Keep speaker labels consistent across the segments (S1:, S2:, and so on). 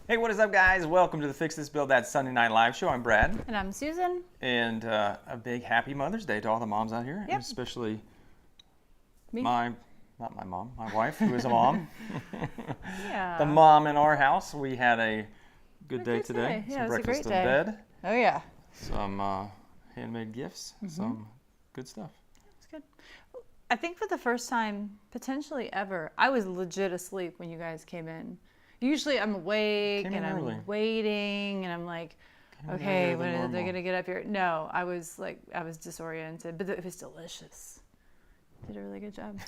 S1: Hey, what is up, guys? Welcome to the Fix This Build That Sunday Night Live show. I'm Brad.
S2: And I'm Susan.
S1: And a big happy Mother's Day to all the moms out here,
S2: Yep.
S1: especially
S2: Me?
S1: not my mom, my wife, who is a mom.
S2: Yeah.
S1: The mom in our house. We had a good day today.
S2: Yeah,
S1: Some
S2: it was a
S1: breakfast
S2: great
S1: in
S2: day.
S1: bed,
S2: Oh, yeah.
S1: some handmade gifts, some good stuff.
S2: It's good. I think for the first time, potentially ever, I was legit asleep when you guys came in. Usually I'm awake
S1: Came in
S2: and
S1: early.
S2: I'm waiting and I'm like,
S1: Came in
S2: okay,
S1: earlier
S2: when
S1: than
S2: are they
S1: normal.
S2: going to get up here? No, I was disoriented, but it was delicious. Did a really good job.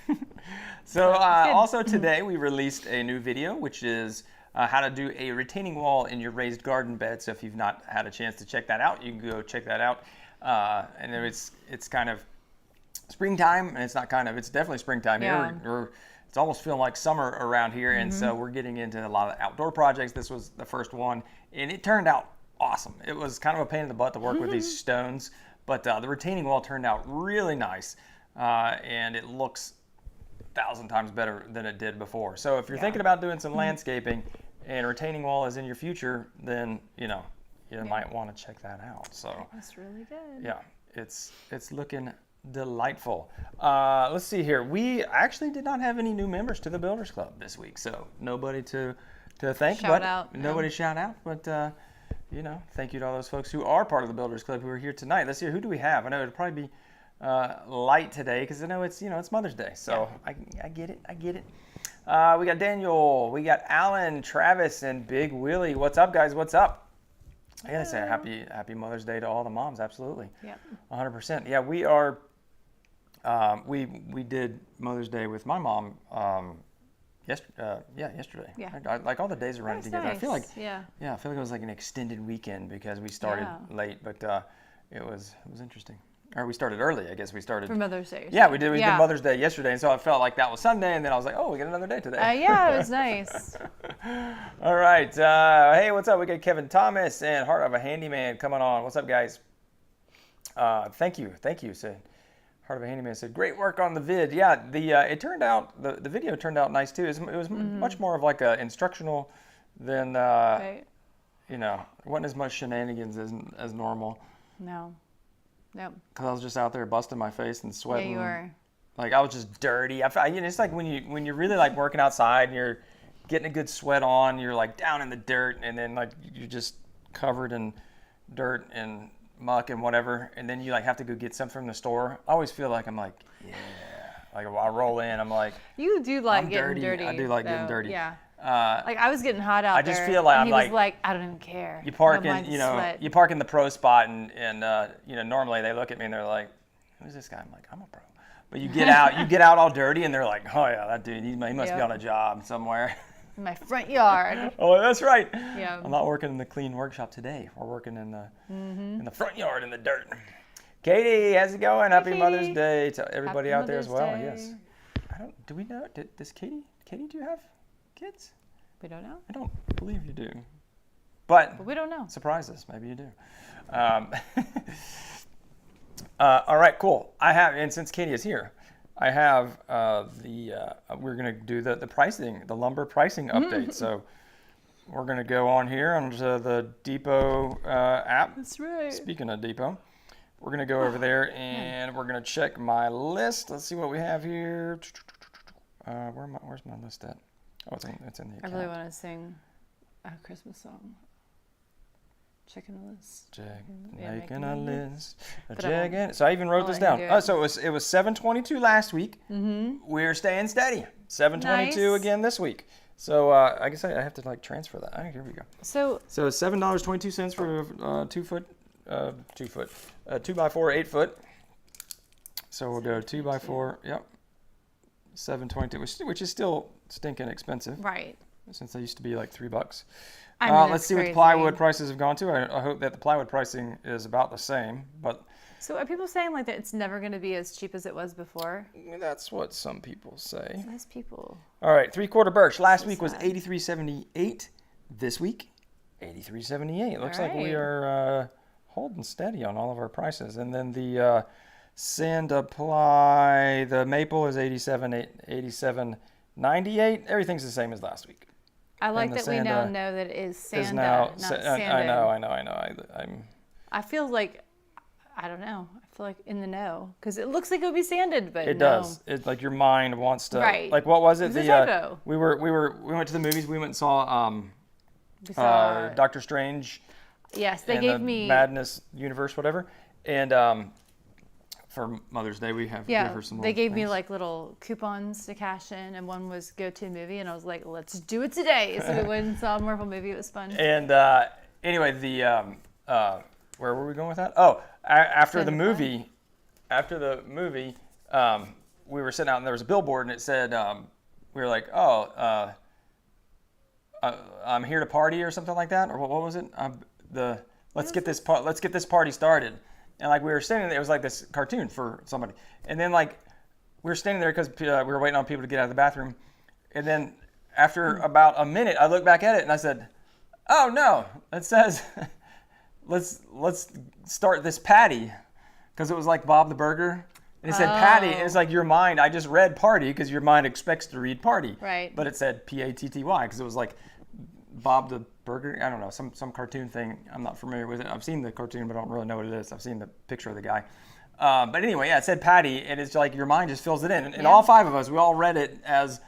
S1: So
S2: Good.
S1: also today we released a new video, which is how to do a retaining wall in your raised garden bed. So if you've not had a chance to check that out, you can go check that out. And it's kind of springtime, and it's not kind of, it's definitely springtime
S2: Yeah.
S1: here. It's almost feeling like summer around here, and so we're getting into a lot of outdoor projects. This was the first one, and it turned out awesome. It was kind of a pain in the butt to work with these stones, but the retaining wall turned out really nice, and it looks 1,000 times better than it did before. So if you're thinking about doing some landscaping and retaining wall is in your future, then you might want to check that out. So
S2: That's really good.
S1: yeah, it's looking delightful. Let's see here. We actually did not have any new members to the Builders Club this week, so nobody to thank.
S2: Shout
S1: but
S2: out,
S1: Nobody
S2: yeah.
S1: shout out, but thank you to all those folks who are part of the Builders Club who are here tonight. Let's see, who do we have? I know it'll probably be light today because I know it's Mother's Day, so I get it. We got Daniel, we got Alan, Travis, and Big Willie. What's up, guys? What's up? I gotta say happy Mother's Day to all the moms. Absolutely.
S2: Yep.
S1: 100%. Yeah, we are. We did Mother's Day with my mom. Yesterday.
S2: Yeah.
S1: Like all the days are running
S2: That's
S1: together. I feel like
S2: nice.
S1: I feel like it was like an extended weekend because we started late, but it was interesting. Or we started early. I guess we started.
S2: For Mother's Day.
S1: Yeah, we did. We did Mother's Day yesterday, and so I felt like that was Sunday, and then I was like, oh, we got another day today.
S2: Yeah, it was nice.
S1: All right. Hey, what's up? We got Kevin Thomas and Heart of a Handyman coming on. What's up, guys? Thank you. Said Heart of a Handyman said, great work on the vid. Yeah, it turned out the video turned out nice too. It was much more of like a instructional than
S2: Right.
S1: it wasn't as much shenanigans as normal.
S2: No. Nope.
S1: Cause I was just out there busting my face and
S2: Yeah,
S1: sweating.
S2: you were.
S1: Like I was just dirty. It's like when you're really like working outside and you're getting a good sweat on, you're like down in the dirt, and then like you're just covered in dirt and muck and whatever, and then you like have to go get something from the store. I always feel like I'm like, like I roll in, I'm like,
S2: You do like
S1: I'm
S2: getting dirty.
S1: I do like getting
S2: though.
S1: dirty.
S2: Yeah.
S1: Uh,
S2: Like I was getting hot out
S1: I
S2: there.
S1: just feel like
S2: and
S1: I'm
S2: he
S1: like-
S2: was like, I don't even care.
S1: you park
S2: Don't mind
S1: in,
S2: the sweat.
S1: you park in the pro spot, and normally they look at me and they're like, who's this guy? I'm like, I'm a pro. But you get out all dirty, and they're like, oh yeah, that dude, he must be
S2: Yep.
S1: on a job somewhere.
S2: In my front yard.
S1: Oh, that's right.
S2: Yeah.
S1: I'm not working in the clean workshop today. We're working in the front yard in the dirt. Katie, how's it going? Happy
S2: Katie.
S1: Mother's Day to everybody
S2: Happy
S1: out there as
S2: Mother's
S1: well.
S2: Day.
S1: Yes. Do we know? Does Katie, do you have kids?
S2: We don't know.
S1: I don't believe you do. But
S2: We don't know.
S1: surprise us. Maybe you do. All right, cool. And since Katie is here, I have we're going to do the pricing, the lumber pricing update. So we're going to go on here onto the Depot app.
S2: That's right.
S1: Speaking of Depot, we're going to go over there and we're going to check my list. Let's see what we have here. Where's my list at? Oh, it's in the account.
S2: I really want to sing a Christmas song. Checking a list.
S1: Making a list.
S2: But I won't.
S1: So I even wrote
S2: I'll
S1: this
S2: let
S1: down.
S2: you do
S1: Oh,
S2: it.
S1: so it was 722 last week. Mm-hmm. We're staying steady. 722
S2: Nice.
S1: again this week. So I guess I have to like transfer that. Here we go.
S2: So
S1: So $7.22 for 2 foot, 2x4, 8 foot. So we'll go 2x4. Yep. 722, which is still stinking expensive.
S2: right.
S1: Since they used to be like $3.
S2: I mean,
S1: Let's
S2: it's
S1: see what the
S2: crazy.
S1: plywood prices have gone to. I hope that the plywood pricing is about the same, but
S2: So are people saying like that it's never going to be as cheap as it was before?
S1: that's what some people say.
S2: Those people.
S1: All right, 3/4 birch. Last
S2: So
S1: week was
S2: sad.
S1: $83.78. This week, $83.78. Looks like we
S2: right.
S1: are holding steady on all of our prices. And then the sand apply, the maple is $87.98. Everything's the same as last week.
S2: I like
S1: and the
S2: that we now
S1: Sanda
S2: know that it is
S1: is
S2: Sanda,
S1: now.
S2: not
S1: I
S2: Sando.
S1: know.
S2: I feel like, I don't know. I feel like in the know because it looks like it would be sanded, but
S1: It
S2: no.
S1: does. It's like your mind wants to.
S2: Right.
S1: Like what was it?
S2: It's a typo.
S1: We went to the movies. We went and saw
S2: We saw,
S1: Doctor Strange.
S2: yes, they
S1: and
S2: gave
S1: the
S2: me.
S1: Madness Universe, whatever. And for Mother's Day, we give
S2: Yeah,
S1: her some.
S2: they gave me
S1: things.
S2: like little coupons to cash in, and one was go to a movie, and I was like, let's do it today. So we went and saw a Marvel movie. It was fun.
S1: And anyway, where were we going with that? Oh, after the movie, we were sitting out and there was a billboard and it said, we were like, oh, I'm here to party or something like that, or what was it? Let's get this party started. And like we were standing there, it was like this cartoon for somebody. And then like we were standing there because we were waiting on people to get out of the bathroom. And then after about a minute, I looked back at it and I said, oh no, it says, let's start this patty. Because it was like Bob the Burger. And it said patty. And it's like your mind, I just read party because your mind expects to read party.
S2: Right.
S1: But it said Patty because it was like Bob the Burger. I don't know, some cartoon thing. I'm not familiar with it. I've seen the cartoon, but I don't really know what it is. I've seen the picture of the guy. But anyway, yeah, it said patty. And it's like your mind just fills it in. And all five of us, we all read it as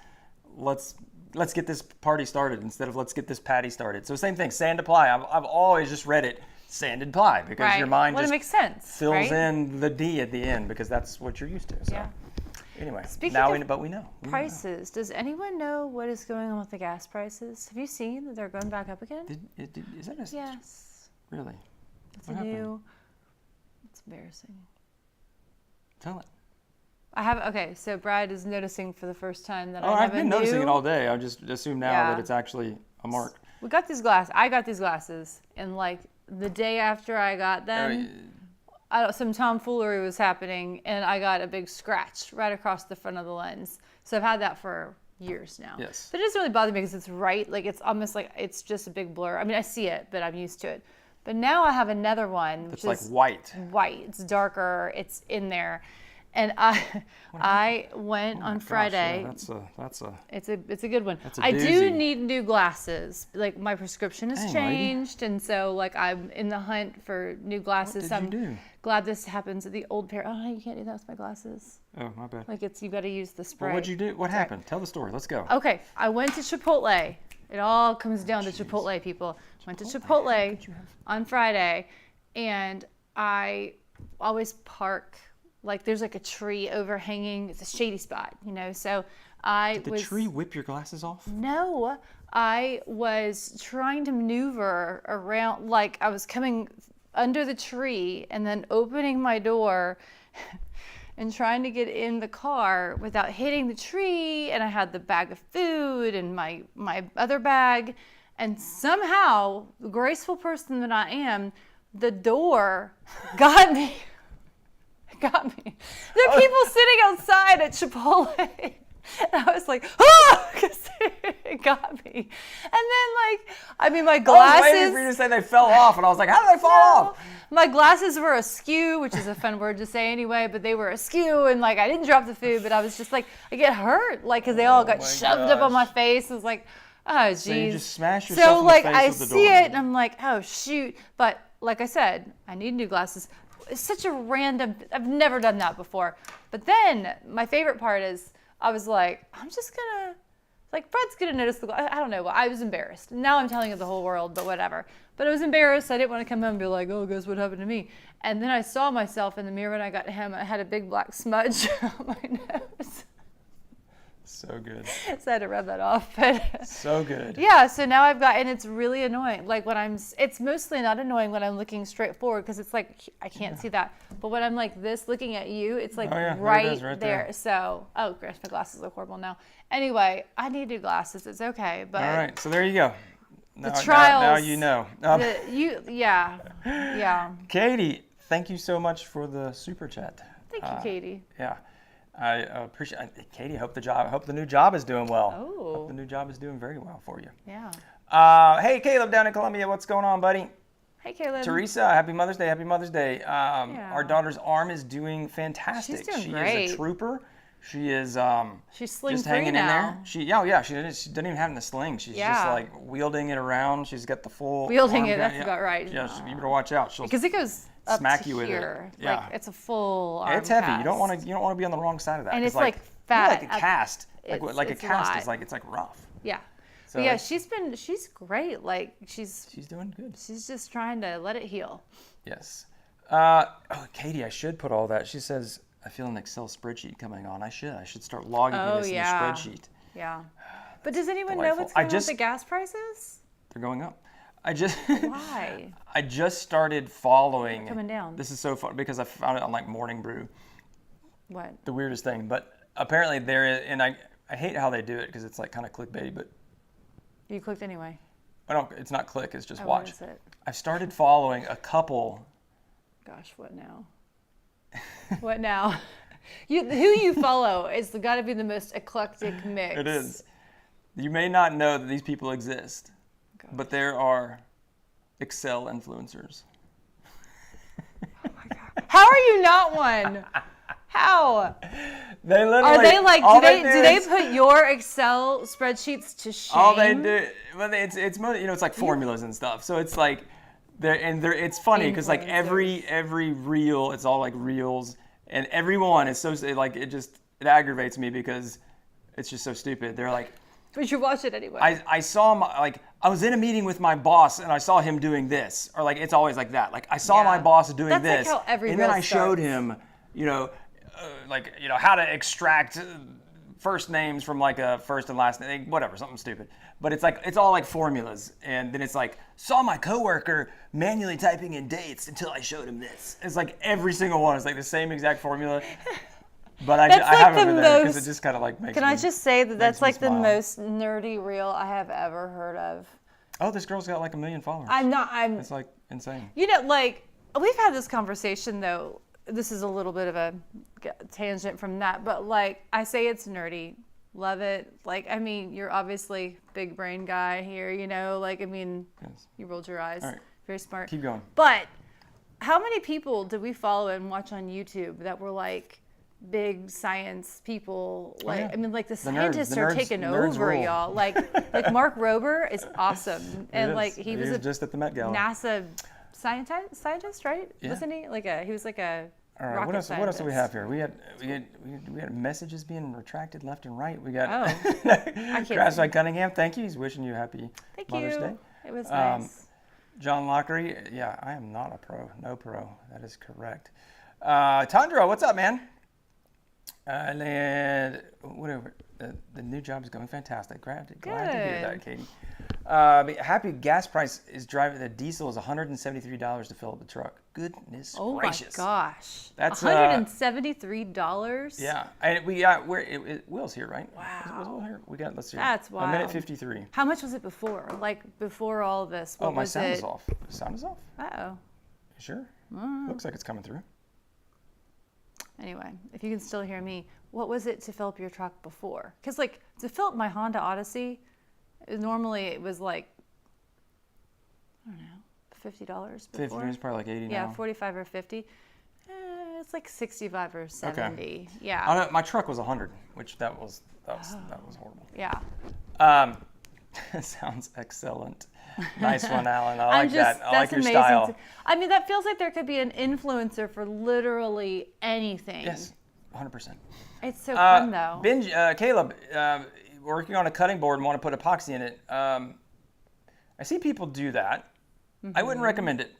S1: let's get this party started instead of let's get this patty started. So same thing, sand apply. I've always just read it sanded ply because your mind just
S2: it makes sense,
S1: fills in the D at the end because that's what you're used to. So anyway,
S2: Speaking
S1: now
S2: of
S1: we know.
S2: prices. Does anyone know what is going on with the gas prices? Have you seen that they're going back up again?
S1: Is that
S2: Yes.
S1: really?
S2: It's
S1: What
S2: a
S1: happened?
S2: new. It's embarrassing.
S1: Tell it.
S2: I have okay. So Brad is noticing for the first time that
S1: Oh,
S2: I have
S1: I've been noticing it all day. I just assume now that it's actually a mark.
S2: We got these glasses. I got these glasses, and like the day after I got them, some tomfoolery was happening, and I got a big scratch right across the front of the lens. So I've had that for years now.
S1: Yes.
S2: But it doesn't really bother me because it's right. Like it's almost like it's just a big blur. I mean, I see it, but I'm used to it. But now I have another one, which
S1: It's
S2: is
S1: like white.
S2: White. It's darker. It's in there. And I went on Friday.
S1: Gosh, yeah,
S2: It's a good one.
S1: That's a
S2: I do
S1: doozy.
S2: need new glasses. Like my prescription has
S1: Dang,
S2: changed, and so like I'm in the hunt for new glasses.
S1: What did you
S2: I'm
S1: do?
S2: glad this happens at the old pair. Oh no, you can't do that with my glasses.
S1: Oh, my bad.
S2: Like you got to use the spray.
S1: Well, what'd you do? What happened? Tell the story. Let's go.
S2: Okay, I went to Chipotle. It all comes down to Chipotle, people. Went to Chipotle on Friday, and I always park. Like there's like a tree overhanging. It's a shady spot, you know. So
S1: Did the tree whip your glasses off?
S2: No, I was trying to maneuver around. Like I was coming under the tree and then opening my door and trying to get in the car without hitting the tree. And I had the bag of food and my other bag. And somehow, the graceful person that I am, the door got me. Got me. There are people sitting outside at Chipotle. And I was like, oh, because it got me. And then, like, I mean, my glasses.
S1: I was waiting for you to say they fell off, and I was like, how did they fall off?
S2: My glasses were askew, which is a fun word to say anyway, but they were askew, and like I didn't drop the food, but I was just like, I get hurt, like, because they all got shoved up on my face. I was like, oh, geez.
S1: So you just smash yourself
S2: So,
S1: in
S2: like,
S1: the face
S2: I
S1: with the
S2: see
S1: door.
S2: it, and I'm like, oh, shoot. But, like I said, I need new glasses. It's such a random, I've never done that before. But then, my favorite part is, I was like, I'm just gonna, like, Fred's gonna notice the, I don't know, I was embarrassed. Now I'm telling the whole world, but whatever. But I was embarrassed. I didn't want to come home and be like, oh, guess what happened to me? And then I saw myself in the mirror when I got home. I had a big black smudge on my nose.
S1: So good.
S2: So I had to rub that off. But
S1: So good.
S2: yeah, so now I've got, and it's really annoying. Like when it's mostly not annoying when I'm looking straight forward because it's like, I can't see that. But when I'm like this looking at you, it's like right there. So, oh, gosh, my glasses look horrible now. Anyway, I need new glasses. It's okay. But
S1: All right, so there you go.
S2: The trials.
S1: Now you know.
S2: Yeah.
S1: Katie, thank you so much for the super chat.
S2: Thank you, Katie.
S1: Yeah. I appreciate it. Katie, hope the new job is doing well.
S2: Oh.
S1: Hope the new job is doing very well for you.
S2: Yeah.
S1: Hey, Caleb down in Columbia, what's going on, buddy?
S2: Hey, Caleb.
S1: Teresa, happy Mother's Day. Happy Mother's Day. Our daughter's arm is doing fantastic.
S2: She's doing
S1: she
S2: great.
S1: is a trooper. She is
S2: She's sling
S1: just
S2: free
S1: hanging
S2: now.
S1: in there. She doesn't even have the sling. She's just like wielding it around. She's got the full
S2: Wielding
S1: arm
S2: it,
S1: down.
S2: that's about right.
S1: Yeah, you better watch out. She'll
S2: Because it goes up
S1: smack
S2: to
S1: you with
S2: here.
S1: it. Yeah.
S2: Like it's a full arm
S1: It's heavy.
S2: cast.
S1: You don't want to be on the wrong side of that.
S2: And
S1: 'cause,
S2: it's like fat.
S1: Like a cast. Like a
S2: it's a
S1: cast
S2: lot.
S1: is like, it's like rough.
S2: Yeah.
S1: So
S2: But yeah,
S1: it's-
S2: she's great. Like she's
S1: doing good.
S2: She's just trying to let it heal.
S1: Yes. Katie, I should put all that. She says, I feel an Excel spreadsheet coming on. I should start logging this in the spreadsheet.
S2: Yeah. But does anyone know
S1: delightful.
S2: what's going on with the gas prices?
S1: They're going up. I just
S2: Why?
S1: I just started following.
S2: They're coming down.
S1: This is so fun because I found it on like Morning Brew.
S2: What?
S1: The weirdest thing, but apparently there is, and I hate how they do it because it's like kind of clickbaity, but
S2: You clicked anyway.
S1: it's not click, it's just
S2: Oh,
S1: watch.
S2: what is it?
S1: I've started following a couple.
S2: Gosh, what now? What now? Who you follow is got to be the most eclectic mix.
S1: It is. You may not know that these people exist, but there are Excel influencers.
S2: How are you not one? How?
S1: They literally
S2: Are they like?
S1: all
S2: Do they
S1: is-
S2: put your Excel spreadsheets to shame?
S1: all they do? Well, it's mostly, it's like formulas and stuff. So it's like it's funny because like every reel, it's all like reels, and everyone is so like it aggravates me because it's just so stupid. They're like,
S2: But you watch it anyway.
S1: I saw I was in a meeting with my boss and I saw him doing this, or like it's always like that. Like I saw my boss doing
S2: That's like
S1: this,
S2: how every
S1: and then
S2: reel
S1: I showed
S2: starts.
S1: him, how to extract first names from like a first and last name, whatever, something stupid. But it's like it's all like formulas, and then it's like saw my coworker manually typing in dates until I showed him this. It's like every single one is like the same exact formula. But I have it over there because it just kind of like makes.
S2: Can I just say that that's like the
S1: smile.
S2: most nerdy reel I have ever heard of?
S1: Oh, this girl's got like 1 million followers. It's like insane.
S2: You know, like we've had this conversation though. This is a little bit of a tangent from that, but like I say, it's nerdy. Love it. Like I mean, you're obviously big brain guy here. You know, like I mean,
S1: Yes.
S2: you rolled your eyes.
S1: All right.
S2: Very smart.
S1: Keep going.
S2: But how many people did we follow and watch on YouTube that were like big science people? Like
S1: yeah.
S2: I mean, like the
S1: nerds-
S2: scientists
S1: the
S2: are
S1: nerds-
S2: taking
S1: nerds
S2: over,
S1: rule.
S2: y'all. Like Mark Rober is awesome, and like he was
S1: just at the Met Gala.
S2: NASA scientist, right?
S1: Yeah.
S2: Wasn't he? He was like a
S1: All right,
S2: rocket
S1: what else
S2: scientist.
S1: do we have here? We had messages being retracted left and right. We got
S2: can't
S1: Crash Cunningham. Thank you. He's wishing you happy
S2: Thank
S1: Mother's
S2: you.
S1: Day.
S2: It was nice.
S1: John Lockery. Yeah, I am not a pro. No pro. That is correct. Tundra, what's up, man? And whatever. The new job is going fantastic. Glad to hear that, Katie. Happy gas price is driving. The diesel is $173 to fill up the truck. Goodness gracious.
S2: Oh my gosh.
S1: That's
S2: $173?
S1: Yeah, and we got Will's here, right?
S2: Wow.
S1: Is Will here? We got. Let's see.
S2: That's
S1: A minute
S2: wild.
S1: 53.
S2: How much was it before? Like before all this? What
S1: Oh, my
S2: was
S1: sound
S2: it?
S1: is off. The sound is off.
S2: Uh-oh.
S1: You sure? Looks like it's coming through.
S2: Anyway, if you can still hear me, what was it to fill up your truck before? Because like to fill up my Honda Odyssey, normally it was like, I don't know, $50 before.
S1: 50 is probably like 80 now.
S2: Yeah, 45 or 50. It's like 65 or 70.
S1: Okay.
S2: Yeah.
S1: Oh, no, my truck was 100, which that was horrible.
S2: Yeah.
S1: Sounds excellent. Nice one, Alan. I like that. I like
S2: that's
S1: your
S2: amazing.
S1: style.
S2: I mean, that feels like there could be an influencer for literally anything.
S1: Yes, 100%.
S2: It's so fun though.
S1: Caleb, working on a cutting board and want to put epoxy in it. I see people do that. I wouldn't recommend it.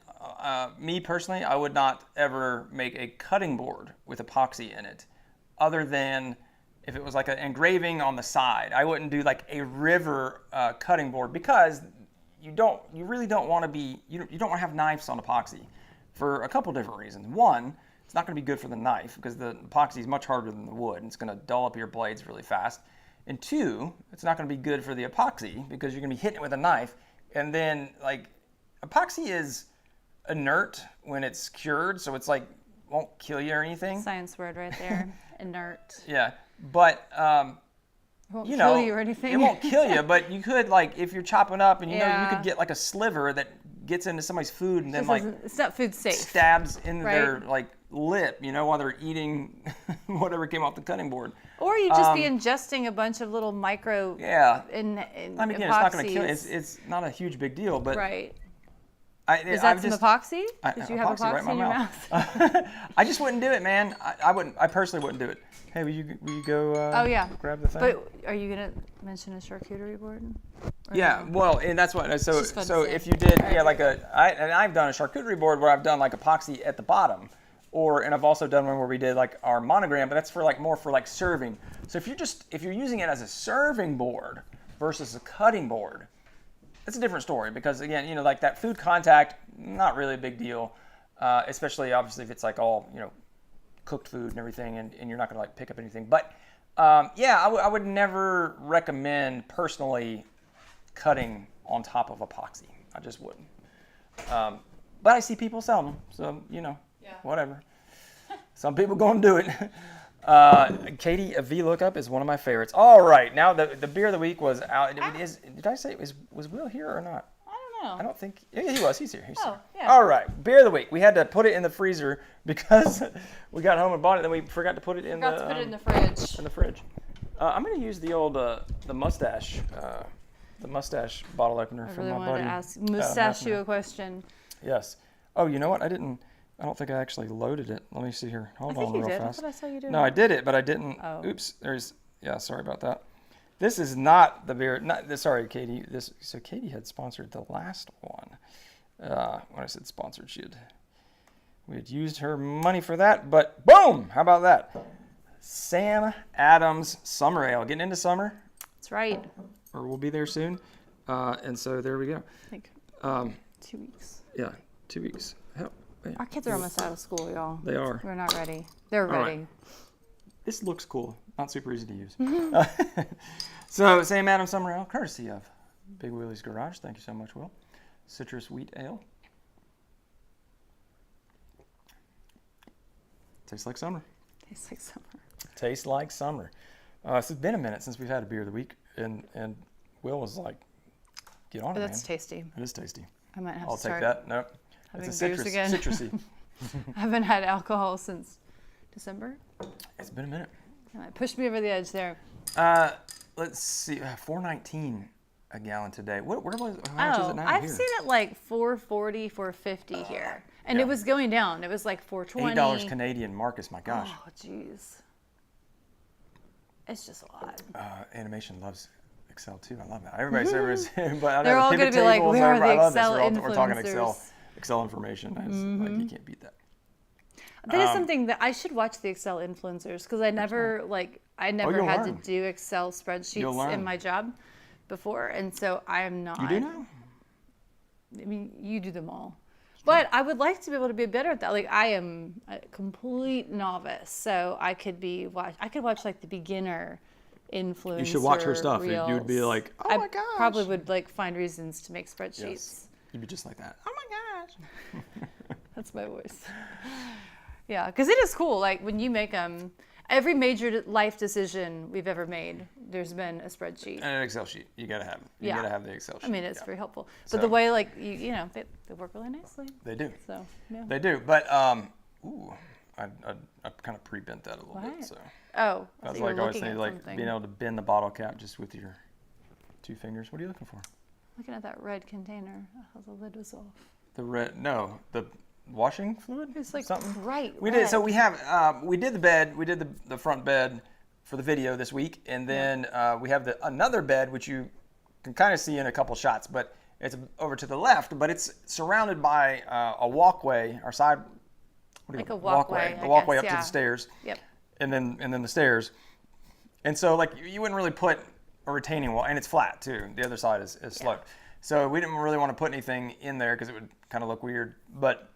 S1: Me personally, I would not ever make a cutting board with epoxy in it, other than if it was like an engraving on the side. I wouldn't do like a river cutting board because you really don't want to be, you don't want to have knives on epoxy for a couple different reasons. One, it's not going to be good for the knife because the epoxy is much harder than the wood and it's going to dull up your blades really fast. And two, it's not going to be good for the epoxy because you're going to be hitting it with a knife. And then like epoxy is inert when it's cured, so it's like won't kill you or anything.
S2: Science word right there. Inert.
S1: Yeah, but
S2: Won't
S1: you
S2: kill
S1: know,
S2: you or anything.
S1: it won't kill you, but you could like if you're chopping up and you
S2: Yeah.
S1: could get like a sliver that gets into somebody's food and then like
S2: It's not food safe.
S1: stabs into
S2: Right.
S1: their like lip, while they're eating whatever came off the cutting board.
S2: Or you just be ingesting a bunch of little micro.
S1: Yeah.
S2: In
S1: I mean, again, it's not going to kill you. It's not a huge big deal, but.
S2: Right. Is that some epoxy? Did you have epoxy
S1: right
S2: in your mouth?
S1: I just wouldn't do it, man. I wouldn't. I personally wouldn't do it. Hey, will you go?
S2: Oh yeah.
S1: Grab the thing.
S2: But are you gonna mention a charcuterie board?
S1: Yeah.
S2: No?
S1: Well, and that's what. So if you did, like I've done a charcuterie board where I've done like epoxy at the bottom, and I've also done one where we did like our monogram, but that's for like more for like serving. So if you're using it as a serving board versus a cutting board. It's a different story because again, like that food contact, not really a big deal, especially obviously if it's like all, cooked food and everything and you're not gonna like pick up anything. But I would never recommend personally cutting on top of epoxy. I just wouldn't. But I see people selling them, so whatever. Some people gonna do it. Katie, a VLOOKUP is one of my favorites. All right, now the beer of the week was out. Did I say was Will here or not?
S2: I don't know.
S1: I don't think. Yeah, he was. He's here.
S2: Yeah.
S1: All right, beer of the week. We had to put it in the freezer because we got home and bought it, then we forgot to put it in
S2: the fridge.
S1: In the fridge. I'm gonna use the old the mustache bottle opener from my buddy.
S2: I really wanted to ask Mustachio a question.
S1: Yes. Oh, you know what? I don't think I actually loaded it. Let me see here. Hold on real fast.
S2: I thought I saw you do
S1: No, I did it, but I didn't.
S2: Oh.
S1: Oops. Sorry about that. This is not the beer. Sorry, Katie. So Katie had sponsored the last one. When I said sponsored, we had used her money for that, but boom! How about that? Sam Adams Summer Ale. Getting into summer.
S2: That's right.
S1: Or we'll be there soon. And so there we go.
S2: I think 2 weeks.
S1: Yeah, 2 weeks.
S2: Our kids are almost out of school, y'all.
S1: They are.
S2: We're not ready. They're ready.
S1: Right. This looks cool. Not super easy to use. So, Sam Adams Summer Ale, courtesy of Big Willie's Garage. Thank you so much, Will. Citrus Wheat Ale. Tastes like summer.
S2: Tastes like summer.
S1: Tastes like summer. So it's been a minute since we've had a beer of the week, and Will was like, get on it, man.
S2: That's tasty.
S1: It is tasty.
S2: I might have
S1: I'll
S2: to start.
S1: take that. Nope. It's a citrusy.
S2: I haven't had alcohol since December.
S1: It's been a minute.
S2: It pushed me over the edge there.
S1: Let's see, $4.19 a gallon today. How much is it now?
S2: I've seen it like $4.40, $4.50 here, and it was going down. It was like $4.20.
S1: $8 Canadian, Marcus. My gosh.
S2: Oh, jeez. It's just a lot.
S1: Animation loves Excel too. I love that. Everybody says, but I know
S2: they're all going to be like, "Where are the Excel influencers?"
S1: We're talking Excel information. Like, you can't beat that.
S2: That is something that I should watch, the Excel influencers, because I never had to do Excel spreadsheets in my job before, and so I am not.
S1: You do now?
S2: I mean, you do them all. But I would like to be able to be better at that. Like, I am a complete novice, so I could watch like the beginner influencer.
S1: You should watch her stuff.
S2: Reels.
S1: You would be like, oh my gosh.
S2: I probably would like find reasons to make spreadsheets.
S1: Yes. You'd be just like that. Oh my gosh.
S2: That's my voice. Yeah, because it is cool. Like when you make every major life decision we've ever made, there's been a spreadsheet.
S1: And an Excel sheet. You got to have it. You got to have the Excel sheet.
S2: I mean, it's very helpful. But the way, like, they work really nicely.
S1: They do.
S2: So, yeah.
S1: They do. But, I kind of pre-bent that a little bit. So.
S2: Oh.
S1: I was like, I always say, like, being able to bend the bottle cap just with your 2 fingers. What are you looking for?
S2: Looking at that red container. How the lid was off.
S1: The washing fluid?
S2: It's like
S1: something?
S2: bright red.
S1: We did. So we have, we did the bed. We did the front bed for the video this week. And then we have another bed, which you can kind of see in a couple shots, but it's over to the left, but it's surrounded by a walkway, our side.
S2: Like a walkway.
S1: The walkway up to the stairs.
S2: Yep.
S1: And then the stairs. And so like you wouldn't really put a retaining wall, and it's flat too. The other side is sloped. So we didn't really want to put anything in there because it would kind of look weird. But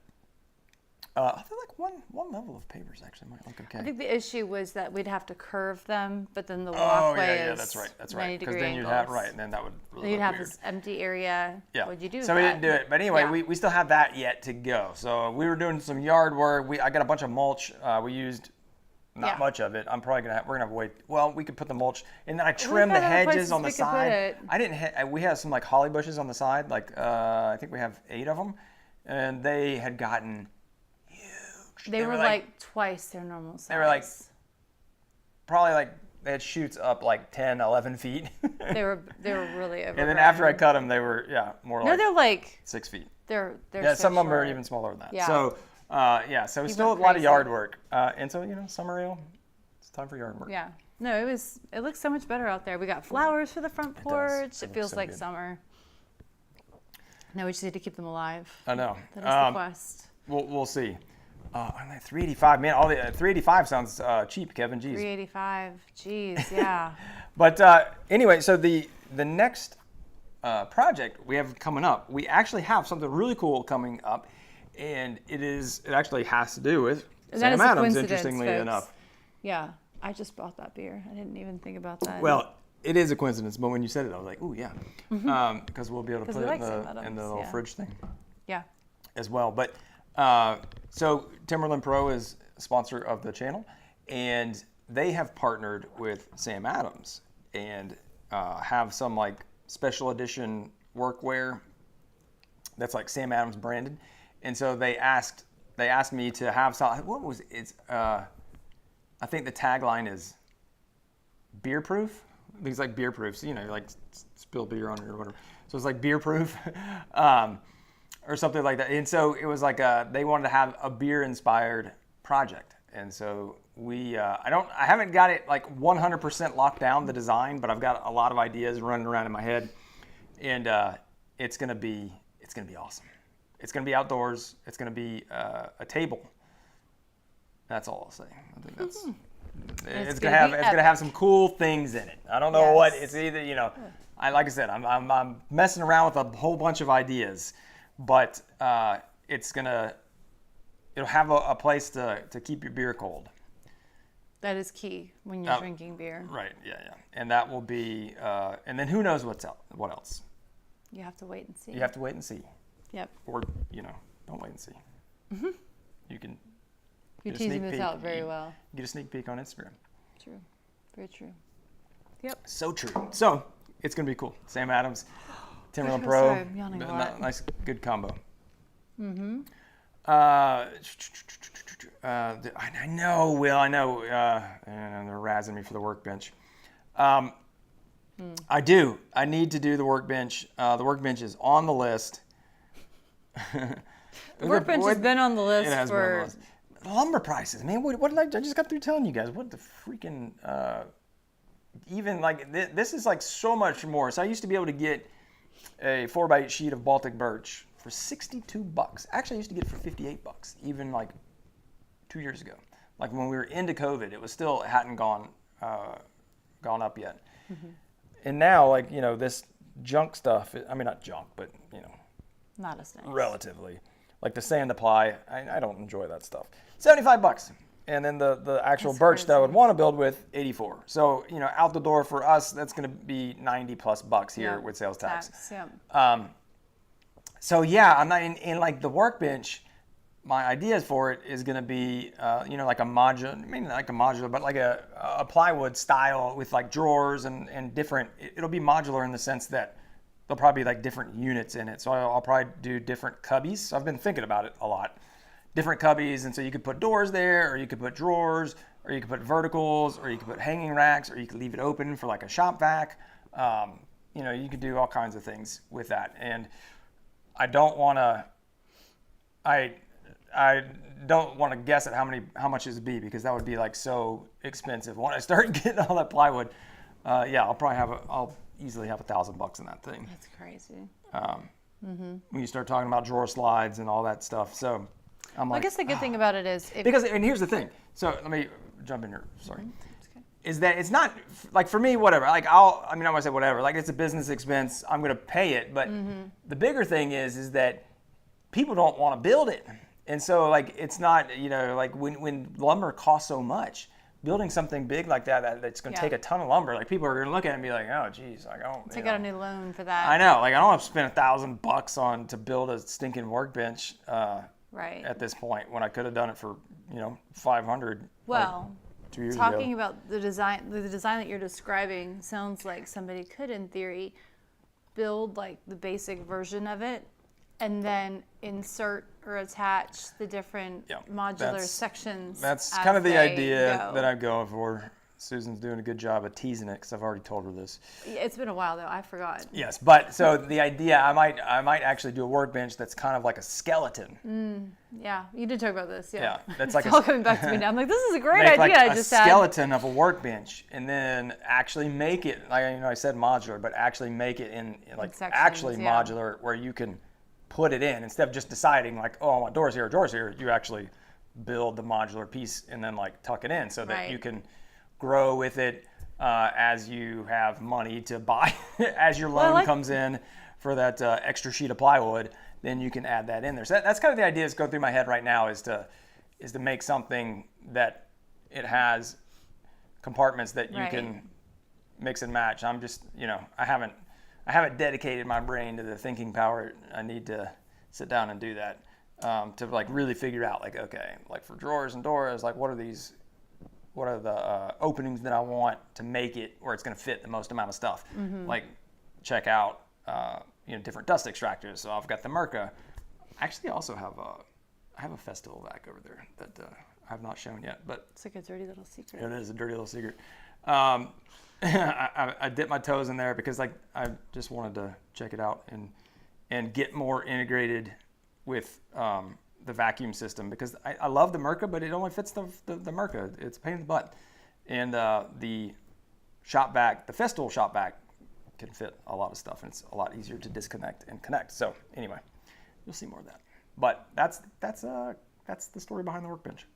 S1: I feel like one level of papers actually might look okay.
S2: I think the issue was that we'd have to curve them, but then the walkway is
S1: that's right.
S2: 90
S1: Because
S2: degree
S1: then you'd
S2: angles.
S1: have and then that would really
S2: You'd
S1: look
S2: have
S1: weird.
S2: this empty area.
S1: Yeah.
S2: What'd you do with
S1: So we
S2: that?
S1: didn't do it. But anyway, we still have that yet to go. So we were doing some yard work. I got a bunch of mulch. We used not much of it. We're gonna have to wait. Well, we could put the mulch, and then I trimmed the hedges on the side. We have some like holly bushes on the side. Like I think we have 8 of them, and they had gotten huge.
S2: They were like twice their normal size.
S1: They were like probably like they had shoots up like 10, 11 feet.
S2: They were really over.
S1: And then after I cut them, they were more
S2: No, they're like
S1: 6 feet.
S2: they're
S1: Yeah,
S2: so
S1: some of them are
S2: short.
S1: even smaller than that.
S2: Yeah.
S1: So so it's still a
S2: went
S1: lot of
S2: crazy.
S1: yard work. And so summer ale, it's time for yard work.
S2: Yeah. No, it looks so much better out there. We got flowers for the front porch. It
S1: looks
S2: feels
S1: so
S2: like
S1: good.
S2: summer. No, we just need to keep them alive.
S1: I know.
S2: That is the quest.
S1: We'll see. I'm like $385. Man, all the $385 sounds cheap, Kevin. Jeez.
S2: $385. Jeez, yeah.
S1: But anyway, so the next project we have coming up, we actually have something really cool coming up, and it actually has to do with
S2: That
S1: Sam
S2: is a
S1: Adams,
S2: coincidence,
S1: interestingly
S2: folks.
S1: enough.
S2: Yeah, I just bought that beer. I didn't even think about that.
S1: Well, it is a coincidence, but when you said it, I was like, ooh, yeah. Because we'll be able to
S2: 'Cause
S1: put
S2: we
S1: it
S2: like Sam Adams,
S1: in the little
S2: yeah.
S1: fridge thing
S2: Yeah.
S1: as well. But so Timberland Pro is a sponsor of the channel, and they have partnered with Sam Adams and have some like special edition workwear that's like Sam Adams branded. And so they asked me to have some. What was it? It's I think the tagline is beer proof. Things like beer proof. So, you like spill beer on it or whatever. So it's like beer proof. Or something like that. And so it was like they wanted to have a beer inspired project. And so I haven't got it like 100% locked down, the design, but I've got a lot of ideas running around in my head. And it's going to be awesome. It's going to be outdoors. It's going to be a table. That's all I'll say. I think that's it's going to have some cool things in it. I don't know what it's either, like I said, I'm messing around with a whole bunch of ideas. But it'll have a place to keep your beer cold.
S2: That is key when you're drinking beer.
S1: Right, yeah. And that will be, and then who knows what else.
S2: You have to wait and see.
S1: You have to wait and see.
S2: Yep.
S1: Or, don't wait and see.
S2: Mm-hmm.
S1: You can
S2: You're
S1: get a sneak
S2: teasing this
S1: peek.
S2: out very well.
S1: Get a sneak peek on Instagram.
S2: True. Very true. Yep.
S1: So true. So, it's going to be cool. Sam Adams. Timberland
S2: Sorry,
S1: Pro,
S2: I'm yawning a lot.
S1: nice, good combo.
S2: Mm-hmm.
S1: I know, Will. I know. And they're razzing me for the workbench. I do. I need to do the workbench. The workbench is on the list.
S2: The workbench has been on the list
S1: It has been on the
S2: for.
S1: list. Lumber prices, man. What did I just got through telling you guys? What the freaking even like this is like so much more. So I used to be able to get a 4x8 sheet of Baltic birch for $62. Actually, I used to get it for $58, even like 2 years ago. Like when we were into COVID, it hadn't gone up yet. Mm-hmm. And now, like this junk stuff. I mean, not junk, but
S2: Not as nice.
S1: relatively, like the sand apply. I don't enjoy that stuff. $75. And then the actual
S2: That's
S1: birch that I would
S2: crazy.
S1: want to build with, $84. So out the door for us, that's going to be $90+ here with sales tax.
S2: Yeah.
S1: So yeah, I'm not in like the workbench. My ideas for it is going to be, like a modular, maybe not like a modular, but like a plywood style with like drawers and different. It'll be modular in the sense that there'll probably be like different units in it. So I'll probably do different cubbies. So I've been thinking about it a lot. Different cubbies, and so you could put doors there, or you could put drawers, or you could put verticals, or you could put hanging racks, or you could leave it open for like a shop vac. You could do all kinds of things with that. And I don't want to. I don't want to guess at how much it would be, because that would be like so expensive. When I start getting all that plywood, I'll easily have $1,000 in that thing.
S2: That's crazy.
S1: When you start talking about drawer slides and all that stuff, so I'm like.
S2: I guess the good thing about it is
S1: And here's the thing. So let me jump in here. Sorry. Is that it's not like for me, whatever. Like I want to say whatever. Like it's a business expense. I'm going to pay it. But the bigger thing is that people don't want to build it. And so like it's not, like when lumber costs so much, building something big like that's going to take a ton of lumber. Like people are going to look at it and be like, oh, geez, like I don't.
S2: Take out a new loan for that.
S1: I know. Like I don't have to spend $1,000 to build a stinking workbench.
S2: Right.
S1: At this point, when I could have done it for $500.
S2: Well,
S1: 2 years
S2: talking
S1: ago.
S2: about the design that you're describing sounds like somebody could, in theory, build like the basic version of it, and then insert or attach the different modular sections.
S1: That's
S2: as
S1: kind of the
S2: they
S1: idea
S2: go.
S1: that I'm going for. Susan's doing a good job of teasing it because I've already told her this.
S2: It's been a while though. I forgot.
S1: Yes, but so the idea, I might actually do a workbench that's kind of like a skeleton.
S2: Yeah, you did talk about this. Yeah,
S1: that's like
S2: it's all coming back to me now. I'm like, this is a great idea.
S1: Like
S2: I just had
S1: a skeleton of a workbench, and then actually make it like I said modular, but actually make it in like
S2: sections,
S1: actually modular where you can put it in instead of just deciding like, oh, I want doors here, doors here. You actually build the modular piece and then like tuck it in so that you can grow with it as you have money to buy as your loan comes in for that extra sheet of plywood. Then you can add that in there. So that's kind of the idea that's going through my head right now is to make something that it has compartments that you can mix and match. I'm just, I haven't dedicated my brain to the thinking power. I need to sit down and do that to like really figure out like, okay, like for drawers and doors, like what are the openings that I want to make it where it's going to fit the most amount of stuff. Like check out, different dust extractors. So I've got the Merca. Actually, I also have a festival vac over there that I have not shown yet, but
S2: it's like a dirty little secret.
S1: It is a dirty little secret. I dipped my toes in there because like I just wanted to check it out and get more integrated with the vacuum system because I love the Merca, but it only fits the Merca. It's a pain in the butt. And the shop vac, the festival shop vac, can fit a lot of stuff, and it's a lot easier to disconnect and connect. So anyway, you'll see more of that. But that's the story behind the workbench.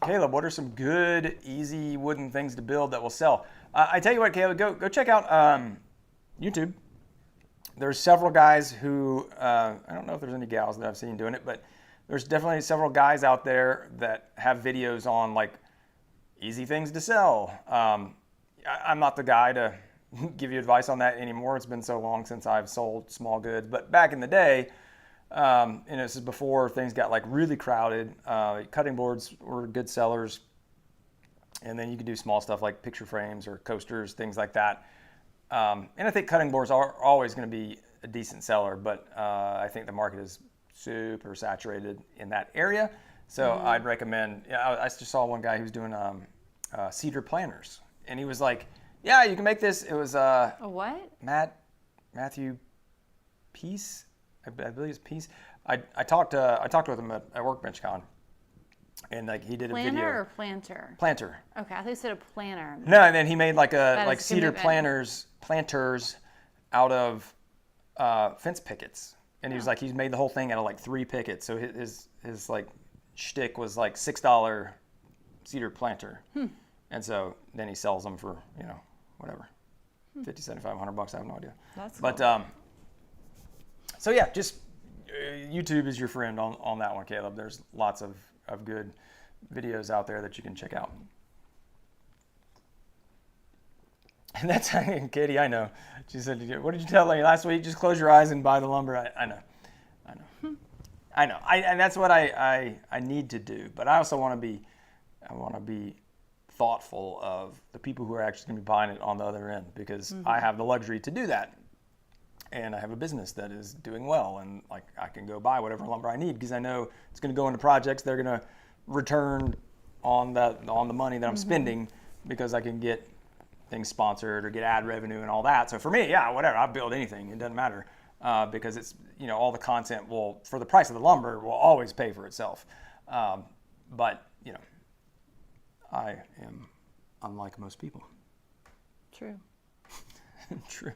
S1: Caleb, what are some good, easy wooden things to build that will sell? I tell you what, Caleb, go check out YouTube. There's several guys who, I don't know if there's any gals that I've seen doing it, but there's definitely several guys out there that have videos on like easy things to sell. I'm not the guy to give you advice on that anymore. It's been so long since I've sold small goods, but back in the day, this is before things got like really crowded. Cutting boards were good sellers, and then you could do small stuff like picture frames or coasters, things like that. And I think cutting boards are always going to be a decent seller, but I think the market is super saturated in that area. So I'd recommend. I just saw one guy who was doing cedar planters, and he was like, "Yeah, you can make this." It was
S2: a what?
S1: Matthew Peace. I believe it's Peace. I talked with him at Workbench Con, and like he did a video.
S2: Planter or planter?
S1: Planter.
S2: Okay, I thought you said a planter.
S1: No, and then he made like cedar planters out of fence pickets, and he was like he's made the whole thing out of like 3 pickets. So his like shtick was like $6 cedar planter, and so then he sells them for whatever, $50, $75, $100. I have no idea.
S2: That's
S1: cool. But so yeah, just YouTube is your friend on that one, Caleb. There's lots of good videos out there that you can check out. And that's Katie, I know. She said, "What did you tell me last week? Just close your eyes and buy the lumber." I know. And that's what I need to do. But I also want to be thoughtful of the people who are actually going to be buying it on the other end because I have the luxury to do that. And I have a business that is doing well, and like I can go buy whatever lumber I need because I know it's going to go into projects. They're going to return on the money that I'm spending because I can get things sponsored or get ad revenue and all that. So for me, yeah, whatever, I'll build anything. It doesn't matter because it's all the content will for the price of the lumber will always pay for itself. But I am unlike most people.
S2: True.
S1: True.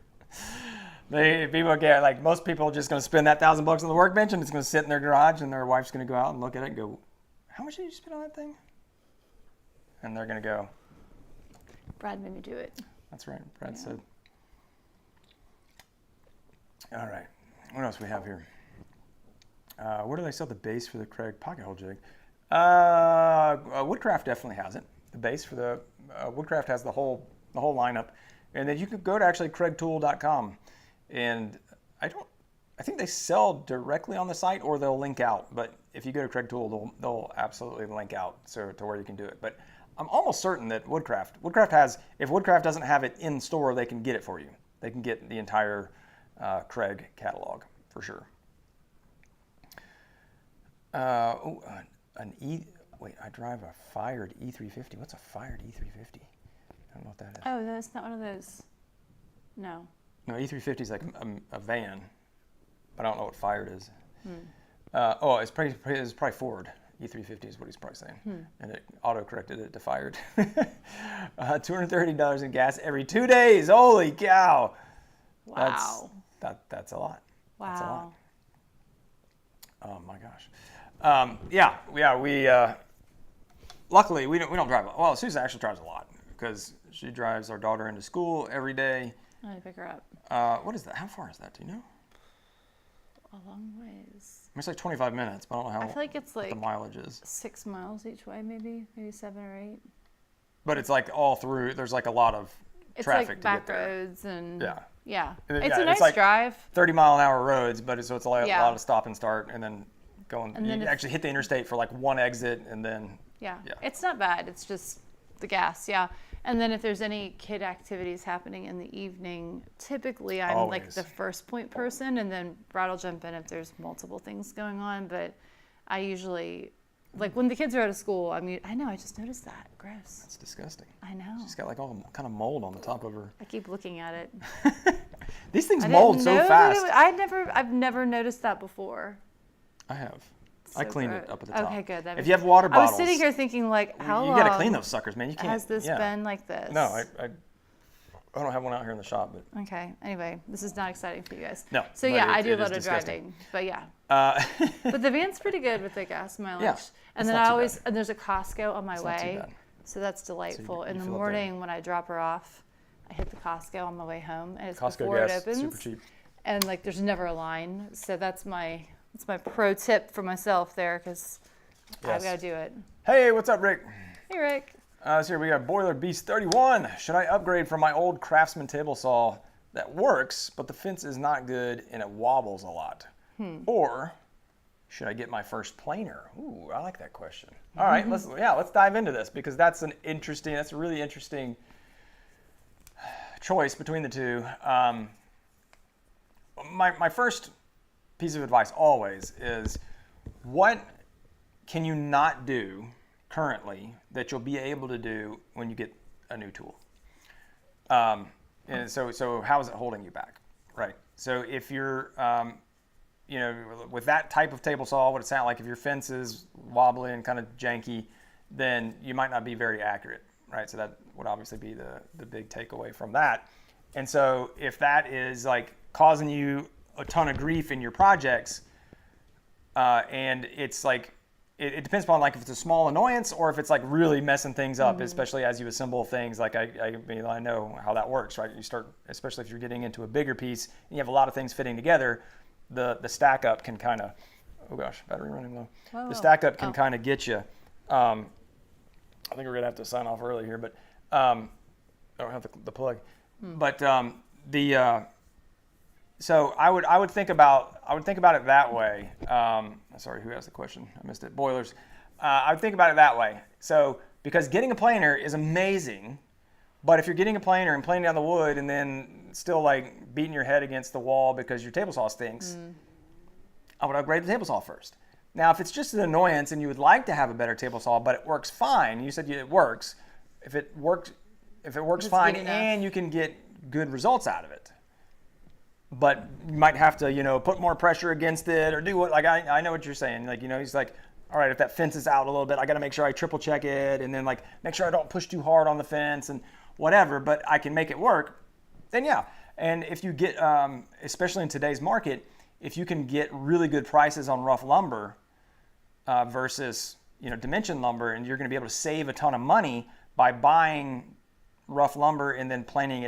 S1: People get like most people are just going to spend that $1,000 on the workbench and it's going to sit in their garage and their wife's going to go out and look at it and go, "How much did you spend on that thing?" And they're going to go,
S2: "Brad made me do it."
S1: That's right. Brad said. All right. What else we have here? Where do they sell the base for the Craig pocket hole jig? Woodcraft definitely has it. The base for the Woodcraft has the whole lineup. And then you can go to actually craigtool.com, and I think they sell directly on the site or they'll link out. But if you go to Craig Tool, they'll absolutely link out to where you can do it. But I'm almost certain that Woodcraft has, if Woodcraft doesn't have it in store, they can get it for you. They can get the entire Craig catalog for sure. wait, I drive a fired E350. What's a fired E350? I don't know what that is.
S2: Oh, that's not one of those. No.
S1: No, E350 is like a van, but I don't know what fired is. It's probably Ford. E350 is what he's probably saying. And it auto-corrected it to fired. $230 in gas every 2 days. Holy cow.
S2: Wow.
S1: That's a lot.
S2: Wow.
S1: That's a lot. Oh my gosh. We luckily we don't drive. Well, Susan actually drives a lot because she drives our daughter into school every day.
S2: I pick her up.
S1: What is that? How far is that? Do you know?
S2: A long ways.
S1: It's like 25 minutes, but I don't know how.
S2: I feel like it's like
S1: the mileage is.
S2: 6 miles each way, maybe 7 or 8.
S1: But it's like all through. There's like a lot of traffic
S2: it's like
S1: to
S2: back
S1: get there.
S2: roads and
S1: Yeah.
S2: It's a nice drive.
S1: 30-mile-an-hour roads, but it's a lot of stop and start, and then going.
S2: And then
S1: you actually hit the interstate for like one exit, and then.
S2: Yeah. It's not bad. It's just the gas. Yeah. And then if there's any kid activities happening in the evening, typically I'm
S1: Always.
S2: like the first point person, and then Brad will jump in if there's multiple things going on. But I usually, like when the kids are out of school, I know, I just noticed that. Gross.
S1: That's disgusting.
S2: I know.
S1: She's got like all kind of mold on the top of her.
S2: I keep looking at it.
S1: These things mold so fast.
S2: I've never noticed that before.
S1: I have.
S2: So
S1: I cleaned it up at the top.
S2: Okay, good.
S1: If you have water bottles,
S2: I was sitting here thinking, like, how
S1: you
S2: long
S1: got to clean those suckers, man. You can't.
S2: has this been like this?
S1: No, I don't have one out here in the shop, but.
S2: Okay. Anyway, this is not exciting for you guys.
S1: No.
S2: So I do a lot of
S1: disgusting.
S2: driving, but but the van's pretty good with the gas mileage.
S1: Yeah,
S2: and then and there's a Costco on my way,
S1: not too bad.
S2: so that's delightful.
S1: you
S2: In the
S1: fill up
S2: morning when I drop her off, I hit the Costco on my way home, and it's
S1: Costco
S2: before
S1: gas,
S2: it opens.
S1: super cheap.
S2: And like, there's never a line, so that's my pro tip for myself there, because I've got to do it.
S1: Hey, what's up, Rick?
S2: Hey, Rick.
S1: So here we got Boiler Beast 31. Should I upgrade from my old Craftsman table saw that works, but the fence is not good and it wobbles a lot? Or should I get my first planer? Ooh, I like that question. All right, let's dive into this, because that's a really interesting choice between the two. My first piece of advice always is, what can you not do currently that you'll be able to do when you get a new tool? And so how is it holding you back, right? So if you're, with that type of table saw, what it sounds like, if your fence is wobbly and kind of janky, then you might not be very accurate, right? So that would obviously be the big takeaway from that. And so if that is like causing you a ton of grief in your projects, and it's like, it depends upon like if it's a small annoyance or if it's like really messing things up, especially as you assemble things. Like I know how that works, right? You start, especially if you're getting into a bigger piece and you have a lot of things fitting together, the stack up can kind of, oh gosh, battery running low.
S2: Whoa.
S1: The stack up can kind of get you. I think we're gonna have to sign off early here, but I don't have the plug. But so I would think about it that way. Sorry, who asked the question? I missed it. Boilers. I would think about it that way. So because getting a planer is amazing, but if you're getting a planer and planing down the wood and then still like beating your head against the wall because your table saw stinks, I would upgrade the table saw first. Now, if it's just an annoyance and you would like to have a better table saw, but it works fine, you said it works. If it works fine and you can get good results out of it, but you might have to, put more pressure against it or do what, like, I know what you're saying. Like, he's like, all right, if that fence is out a little bit, I got to make sure I triple check it and then like make sure I don't push too hard on the fence and whatever, but I can make it work, then yeah. And if you get, especially in today's market, if you can get really good prices on rough lumber versus, dimension lumber, and you're going to be able to save a ton of money by buying rough lumber and then planing it down.